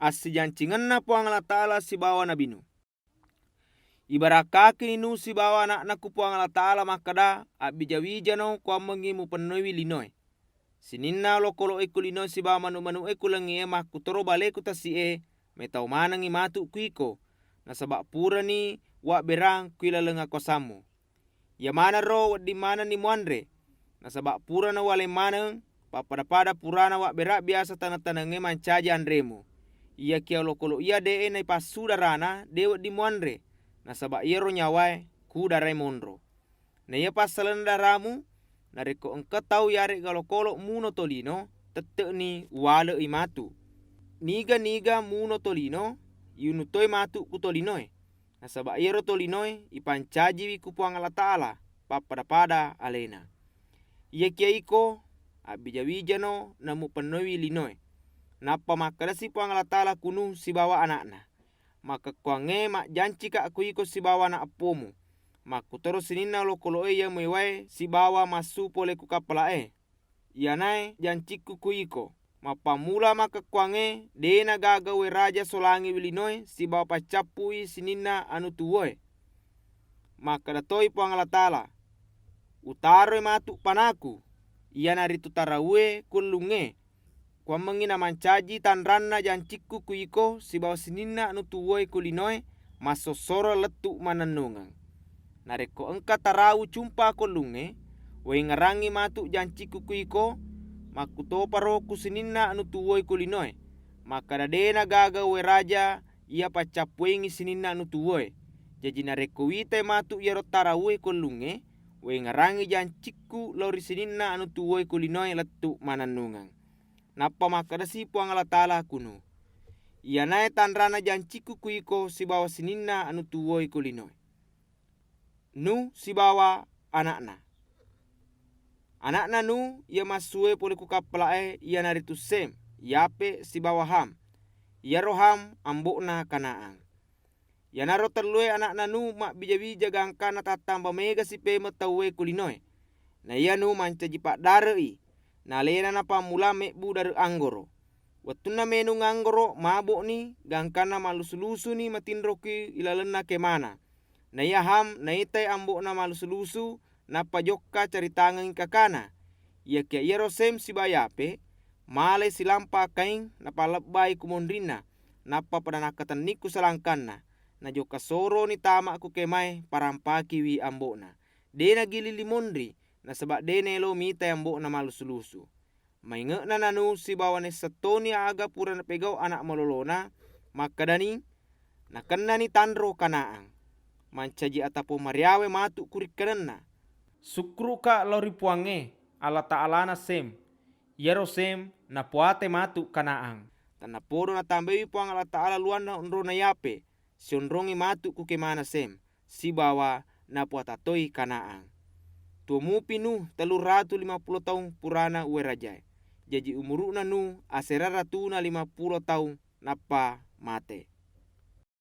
Asi jancingan na puang Allah Ta'ala si bawa nabi Nuh. Ibarakaki Nuh si bawa anak ku puang Allah Ta'ala makada abija no kwa mengimu penuhi linoy. Sininna lo kolo eku linoy si bawa manu eku lengi maku toro baleku tasie metau manangi matu kuiko. Nasabak pura ni wak berang kuila lenga kosamu. Ya mana ro di mana ni muandre. Nasabak pura na wale manang papada purana wak berak biasa tanah-tanange mancaji andremu. Ia kia lokolo ia dee na pasudarana dewa di muandre. Nasabak ia ro nyawai ku darai monro. Na ia pasalan daramu na reko engka tau yare galokolo muno tolino tete ni wale imatu. Niga muno tolino yunutoi matu ku tolinoy. Nasabak ia ro tolinoy ipancaji ku puang Allah Ta'ala papada alena. Ia kia iko abija no namu penuhi linoy. Napa makada si puang Allah Ta'ala kunu si bawa anakna. Maka kuange mak janci ka aku iko si bawa anak apomu. Maku terus sinina lo kolo ya mewai si bawa masu pole ku kapala Ia nae janciku ku iko. Mapa mula maka kuange dena gagawe raja solangi wilinoy si bawa pacapui sinina anu tuwoy. Maka datoi puang Allah Ta'ala. Utaro matu panaku. Ia nari tutarawe kulunge. Kwa mengina mancaji tanranna janciku kuiko si bawa sinina anu tuwoi kulinoy masosoro letu mananungang. Nareko engka tarau cumpa kolunge we ngarangi matu janciku kuiko makuto paro kusinina anu tuwoi kulinoy. Maka dadena gaga we raja ia pacapuengi sinina anu tuwoi. Jadi nareko wite matu ia rotarawe kolunge we ngarangi janciku lori sinina anu tuwoi kulinoy letu mananungang. Napa makada si puang Allah Ta'ala kuno. Ia nae tanrana janciku kuiko si bawa sinina anu tuwoi kulinoy. Nuh si bawa anakna. Anakna Nuh ia masue pole ku kapalae ia naritu Sem. Yape si bawa Ham. Ia roham ambokna Kanaan. Ia naro terlue anakna Nuh mak bija gangkana tatamba mega si peme tauwe kulinoy. Na ia Nuh mancaji pak darei. Na lena na pamula mebu dari anggoro. Watuna menu anggoro mabok ni gangkana malus-lusu ni matinroki ilalena kemana. Na ia Ham na itai ambok na malus-lusu na pajokka caritangan kakana. Ia kia ia rosem si bayape male silampa kain na palebay kumondrina napa pada nakatan niku salangkanna. Na joka soro ni tama ku kemai parampaki wi ambokna. Dena gili limondri. Na sebab dene lo mita yang mbok na malus-lusu. Mainge na nanu si bawane setoni aga pura na pegau anak malolona. Maka dani nakena ni tandro Kanaan. Mancaji atapo mariawe matu kurik kenena. Sukru ka lori puange Allah Ta'ala na Sem. Yero Sem na puate matu Kanaan. Tana poro na tambewi puang Allah Ta'ala luan na unro na yape. Sionrongi matu kukemana Sem. Si bawa na puatatoi Kanaan. Tuamupi Nuh 350 tahun purana uwe rajai. Jadi umuruna Nuh aserara tuna 50 tahun napa mate.